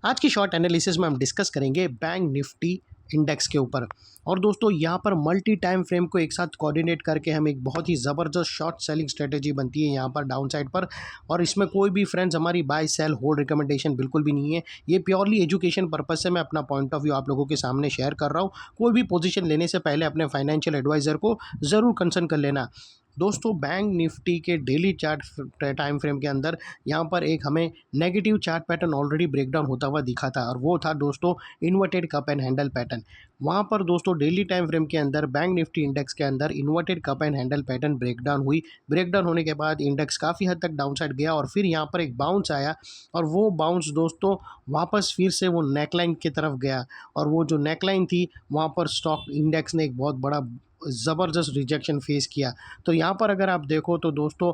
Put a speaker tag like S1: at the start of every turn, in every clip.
S1: आज की short analysis में हम डिस्कस करेंगे बैंक निफ्टी इंडेक्स के ऊपर। और दोस्तों यहाँ पर मल्टी टाइम फ्रेम को एक साथ कोऑर्डिनेट करके हम एक बहुत ही ज़बरदस्त शॉर्ट सेलिंग स्ट्रेटेजी बनती है यहाँ पर डाउन साइड पर। और इसमें कोई भी फ्रेंड्स हमारी बाय सेल होल्ड रिकमेंडेशन बिल्कुल भी नहीं है। ये प्योरली एजुकेशन पर्पज से मैं अपना पॉइंट ऑफ व्यू आप लोगों के सामने शेयर कर रहा हूँ। कोई भी पोजीशन लेने से पहले अपने फाइनेंशियल एडवाइज़र को ज़रूर कंसर्न कर लेना। दोस्तों बैंक निफ्टी के डेली चार्ट टाइम फ्रेम के अंदर यहाँ पर एक हमें negative chart pattern already breakdown होता हुआ दिखा था, और वो था दोस्तों inverted cup and handle pattern. वहाँ पर दोस्तों डेली टाइम फ्रेम के अंदर बैंक निफ्टी इंडेक्स के अंदर inverted cup and handle pattern breakdown हुई। ब्रेकडाउन होने के बाद इंडेक्स काफ़ी हद तक डाउन साइड गया, और फिर यहाँ पर एक बाउंस आया, और वो बाउंस दोस्तों वापस फिर से वो नेकलाइन की तरफ गया। और वो जो नेकलाइन थी वहाँ पर स्टॉक इंडेक्स ने एक बहुत बड़ा ज़बरदस्त रिजेक्शन फेस किया। तो यहाँ पर अगर आप देखो तो दोस्तों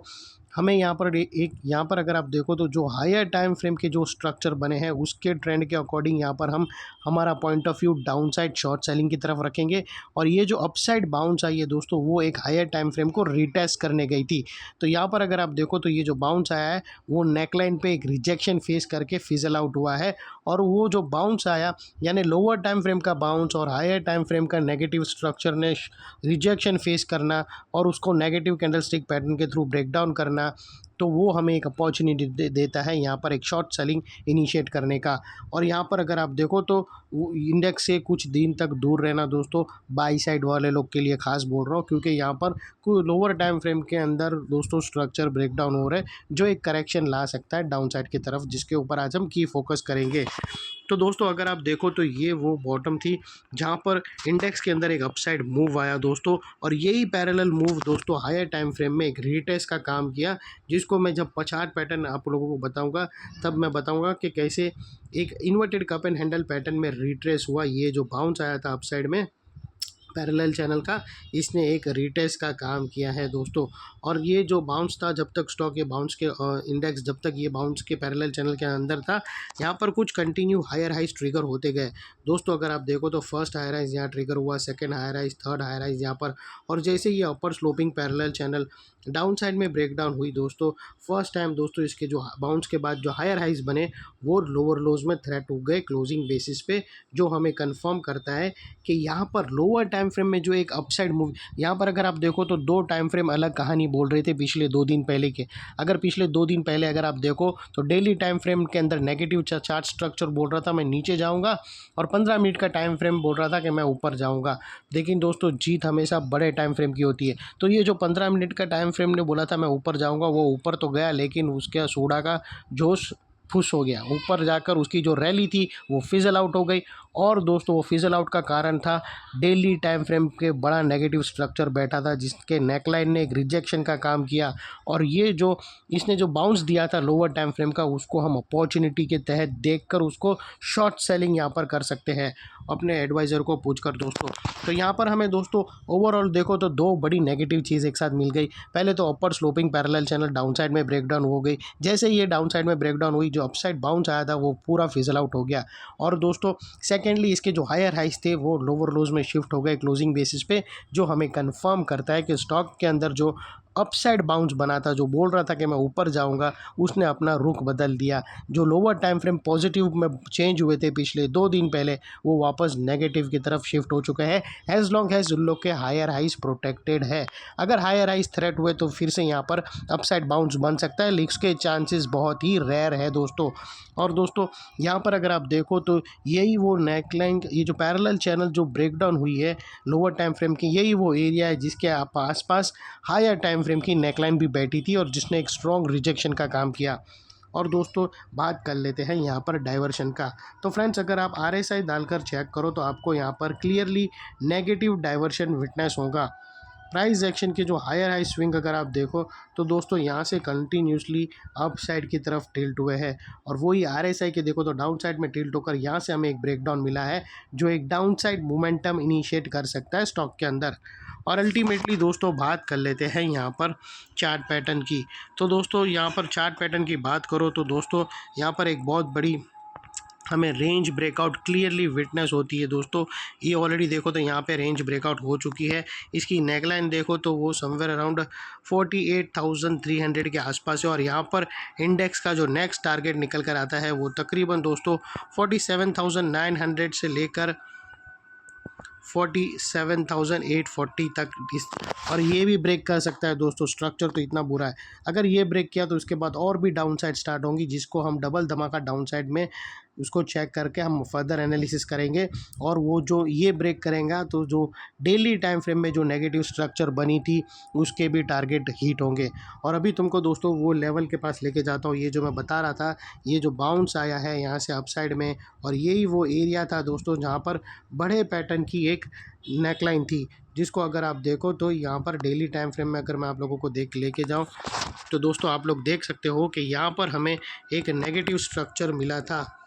S1: हमें यहाँ पर एक यहाँ पर अगर आप देखो तो जो हायर टाइम फ्रेम के जो स्ट्रक्चर बने हैं उसके ट्रेंड के अकॉर्डिंग यहाँ पर हम हमारा point of view down side short selling की तरफ रखेंगे। और ये जो अपसाइड बाउंस आई है दोस्तों वो एक हायर टाइम फ्रेम को रिटेस्ट करने गई थी। तो यहाँ पर अगर आप देखो तो ये जो बाउंस आया है वो नेकलाइन पे एक रिजेक्शन फेस करके फिजल आउट हुआ है। और वो जो बाउंस आया यानी लोअर टाइम फ्रेम का बाउंस और हायर टाइम फ्रेम का नेगेटिव स्ट्रक्चर ने रिजेक्शन फेस करना और उसको नेगेटिव कैंडलस्टिक पैटर्न के थ्रू ब्रेकडाउन करना, तो वो हमें एक अपॉर्चुनिटी देता है यहाँ पर एक शॉर्ट सेलिंग इनिशिएट करने का। और यहाँ पर अगर आप देखो तो इंडेक्स से कुछ दिन तक दूर रहना दोस्तों बाई साइड वाले लोग के लिए खास बोल रहा हूँ, क्योंकि यहाँ पर कोई लोअर टाइम फ्रेम के अंदर दोस्तों स्ट्रक्चर ब्रेकडाउन हो रहा है जो एक करेक्शन ला सकता है डाउन साइड की तरफ, जिसके ऊपर आज हम की फोकस करेंगे। तो दोस्तों अगर आप देखो तो ये वो बॉटम थी जहाँ पर इंडेक्स के अंदर एक अपसाइड मूव आया दोस्तों, और यही पैरेलल मूव दोस्तों हायर टाइम फ्रेम में एक रीटेस्ट का काम किया, जिसको मैं जब चार्ट पैटर्न आप लोगों को बताऊंगा तब मैं बताऊंगा कि कैसे एक inverted cup and handle pattern में रिट्रेस हुआ। ये जो बाउंस आया था अपसाइड में पैरेलल चैनल का, इसने एक रिटेस्ट का काम किया है दोस्तों। और ये जो बाउंस था जब तक स्टॉक ये बाउंस के इंडेक्स जब तक ये बाउंस के पैरेलल चैनल के अंदर था, यहाँ पर कुछ कंटिन्यू हायर हाइज ट्रिगर होते गए दोस्तों। अगर आप देखो तो फर्स्ट हायर हाइज यहाँ ट्रिगर हुआ, second higher highs, third higher highs यहाँ पर। और जैसे ये upper sloping parallel channel down side में ब्रेकडाउन हुई दोस्तों, फर्स्ट टाइम दोस्तों इसके जो बाउंस के बाद जो हायर हाइज बने वो लोअर लोज में थ्रेट हो गए क्लोजिंग बेसिस पे, जो हमें कंफर्म करता है कि यहाँ पर लोअर टाइम फ्रेम में जो एक अपसाइड मूव, यहाँ पर अगर आप देखो तो दो टाइम फ्रेम अलग कहानी बोल रहे थे पिछले 2 दिन पहले के। अगर पिछले 2 दिन पहले अगर आप देखो तो डेली टाइम फ्रेम के अंदर नेगेटिव चार्ट स्ट्रक्चर बोल रहा था मैं नीचे जाऊँगा, और 15 मिनट का टाइम फ्रेम बोल रहा था कि मैं ऊपर जाऊँगा। लेकिन दोस्तों जीत हमेशा बड़े टाइम फ्रेम की होती है। तो ये जो 15 मिनट का टाइम फ्रेम ने बोला था मैं ऊपर जाऊँगा, वो ऊपर तो गया, लेकिन उसके सोडा का जोश फुस हो गया। ऊपर जाकर उसकी जो रैली थी वो फिजल आउट हो गई। और दोस्तों वो फिजल आउट का कारण था डेली टाइम फ्रेम के बड़ा नेगेटिव स्ट्रक्चर बैठा था, जिसके नेकलाइन ने एक रिजेक्शन का काम किया। और ये जो इसने जो बाउंस दिया था लोअर टाइम फ्रेम का, उसको हम अपॉर्चुनिटी के तहत देखकर उसको शॉर्ट सेलिंग यहाँ पर कर सकते हैं अपने एडवाइज़र को पूछकर दोस्तों। तो यहाँ पर हमें दोस्तों ओवरऑल देखो तो दो बड़ी नेगेटिव चीज़ एक साथ मिल गई। पहले तो upper sloping parallel channel down side में ब्रेकडाउन हो गई। जैसे ये डाउन साइड में ब्रेकडाउन हुई, जो अपसाइड बाउंस आया था वो पूरा फिजल आउट हो गया। और दोस्तों सेकेंडली इसके जो हायर हाइज थे वो लोअर लोज में शिफ्ट हो गए क्लोजिंग बेसिस पे, जो हमें कंफर्म करता है कि स्टॉक के अंदर जो अपसाइड बाउंस बना था, जो बोल रहा था कि मैं ऊपर जाऊंगा, उसने अपना रुख बदल दिया। जो लोअर टाइम फ्रेम पॉजिटिव में चेंज हुए थे पिछले 2 दिन पहले, वो वापस नेगेटिव की तरफ शिफ्ट हो चुके हैं, एज लॉन्ग एज उन लोग के हायर हाइज प्रोटेक्टेड है। अगर हायर हाइज थ्रेट हुए तो फिर से यहाँ पर अपसाइड बाउंस बन सकता है, लेकिन इसके चांसेस बहुत ही रेयर है दोस्तों। और दोस्तों यहाँ पर अगर आप देखो तो यही वो नेकलाइन, ये जो पैरेलल चैनल जो ब्रेकडाउन हुई है लोअर टाइम फ्रेम की, यही वो एरिया है जिसके आसपास हायर टाइम फ्रेम की नेकलाइन भी बैठी थी, और जिसने एक स्ट्रॉन्ग रिजेक्शन का काम किया। और दोस्तों बात कर लेते हैं यहाँ पर डाइवर्शन का। तो फ्रेंड्स अगर आप RSI डालकर चेक करो तो आपको यहाँ पर क्लियरली नेगेटिव डाइवर्शन विटनेस होगा। प्राइस एक्शन के जो हायर हाई स्विंग अगर आप देखो तो दोस्तों यहाँ से कंटिन्यूसली अप साइड की तरफ टिल्ट हुए हैं, और वही RSI के देखो तो डाउन साइड में टिल्ट होकर यहाँ से हमें एक ब्रेकडाउन मिला है, जो एक डाउन साइड मोमेंटम इनिशिएट कर सकता है स्टॉक के अंदर। और अल्टीमेटली दोस्तों बात कर लेते हैं यहाँ पर चार्ट पैटर्न की। तो दोस्तों यहाँ पर चार्ट पैटर्न की बात करो तो दोस्तों यहाँ पर एक बहुत बड़ी हमें रेंज ब्रेकआउट क्लियरली विटनेस होती है दोस्तों। ये ऑलरेडी देखो तो यहाँ पे रेंज ब्रेकआउट हो चुकी है। इसकी नेकलाइन देखो तो वो समवेयर अराउंड 48,300 के आसपास है, और यहाँ पर इंडेक्स का जो नेक्स्ट टारगेट निकल कर आता है वो तकरीबन दोस्तों 47,900 से लेकर 47,840 तक और ये भी ब्रेक कर सकता है दोस्तों। स्ट्रक्चर तो इतना बुरा है, अगर ये ब्रेक किया तो उसके बाद और भी डाउन साइड स्टार्ट होंगी, जिसको हम डबल धमाका डाउन साइड में उसको चेक करके हम फर्दर एनालिसिस करेंगे। और वो जो ये ब्रेक करेगा तो जो डेली टाइम फ्रेम में जो नेगेटिव स्ट्रक्चर बनी थी उसके भी टारगेट हीट होंगे। और अभी तुमको दोस्तों वो लेवल के पास लेके जाता हूँ। ये जो मैं बता रहा था, ये जो बाउंस आया है यहाँ से अपसाइड में, और यही वो एरिया था दोस्तों जहाँ पर बड़े पैटर्न की एक नेकलाइन थी, जिसको अगर आप देखो तो यहाँ पर डेली टाइम फ्रेम में अगर मैं आप लोगों को लेके जाऊँ तो दोस्तों आप लोग देख सकते हो कि यहाँ पर हमें एक नेगेटिव स्ट्रक्चर मिला था।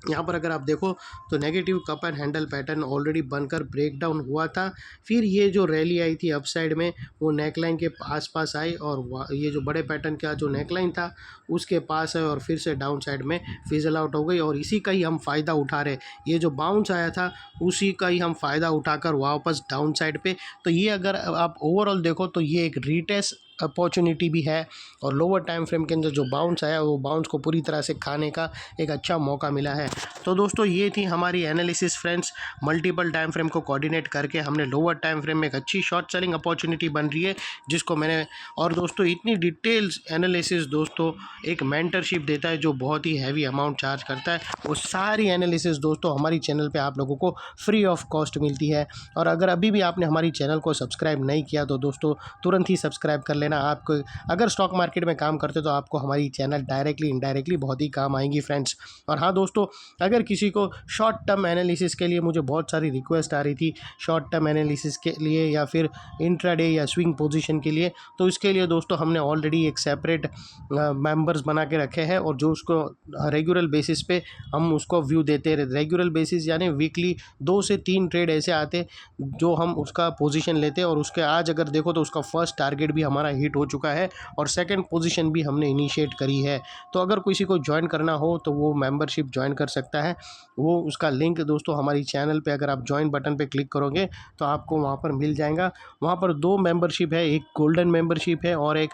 S1: यहाँ पर अगर आप देखो तो negative cup and handle pattern already बनकर ब्रेक डाउन हुआ था। फिर ये जो रैली आई थी अपसाइड में वो नेकलाइन के आसपास आई, और ये जो बड़े पैटर्न का जो नेकलाइन था उसके पास है, और फिर से डाउन साइड में फिजल आउट हो गई। और इसी का ही हम फ़ायदा उठा रहे, ये जो बाउंस आया था उसी का ही हम फ़ायदा उठाकर वापस डाउन साइड पे। तो ये अगर आप ओवरऑल देखो तो ये एक रीटेस्ट अपॉर्चुनिटी भी है, और लोअर टाइम फ्रेम के अंदर जो बाउंस आया वो बाउंस को पूरी तरह से खाने का एक अच्छा मौका मिला है। तो दोस्तों ये थी हमारी analysis friends. Multiple time frame को कोऑर्डिनेट करके हमने लोअर टाइम फ्रेम में एक अच्छी शॉर्ट सेलिंग अपॉर्चुनिटी बन रही है, जिसको मैंने, और दोस्तों इतनी डिटेल्स एनालिसिस दोस्तों एक मेंटरशिप देता है जो बहुत ही हैवी अमाउंट चार्ज करता है। वो सारी एनालिसिस दोस्तों हमारी चैनल पे आप लोगों को फ्री ऑफ कॉस्ट मिलती है। और अगर अभी भी आपने हमारी चैनल को सब्सक्राइब नहीं किया तो दोस्तों तुरंत ही सब्सक्राइब कर लेना। आपको अगर स्टॉक मार्केट में काम करते तो आपको हमारी चैनल डायरेक्टली इनडायरेक्टली बहुत ही काम आएंगी फ्रेंड्स। और हाँ दोस्तों, अगर किसी को शॉर्ट टर्म एनालिसिस के लिए, मुझे बहुत सारी रिक्वेस्ट आ रही थी शॉर्ट टर्म एनालिसिस के लिए या फिर इंट्राडे या स्विंग पोजीशन के लिए, तो इसके लिए दोस्तों हमने ऑलरेडी एक सेपरेट मेंबर्स बना के रखे हैं, और जो उसको रेगुलर बेसिस पे हम उसको व्यू देते हैं। रेगुलर बेसिस यानी वीकली 2 से 3 ट्रेड ऐसे आते जो हम उसका पोजीशन लेते हैं, और उसके आज अगर देखो तो उसका फर्स्ट टारगेट भी हमारा हिट हो चुका है, और सेकंड पोजीशन भी हमने इनिशिएट करी है। तो अगर किसी को ज्वाइन करना हो तो वो मेंबरशिप ज्वाइन कर सकता है। वो उसका लिंक दोस्तों हमारी चैनल पे अगर आप ज्वाइन बटन पे क्लिक करोगे तो आपको वहाँ पर मिल जाएगा। वहाँ पर 2 मेंबरशिप है, एक गोल्डन मेंबरशिप है और एक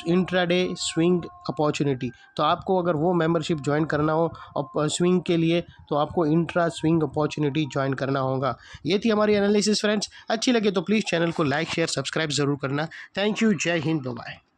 S1: इंट्राडे स्विंग अपॉर्चुनिटी। तो आपको अगर वो मेंबरशिप ज्वाइन करना हो और स्विंग के लिए, तो आपको इंट्रा स्विंग अपॉर्चुनिटी ज्वाइन करना होगा। ये थी हमारी एनालिसिस फ्रेंड्स। अच्छी लगे तो प्लीज़ चैनल को लाइक शेयर सब्सक्राइब ज़रूर करना। थैंक यू, जय हिंद, बाय।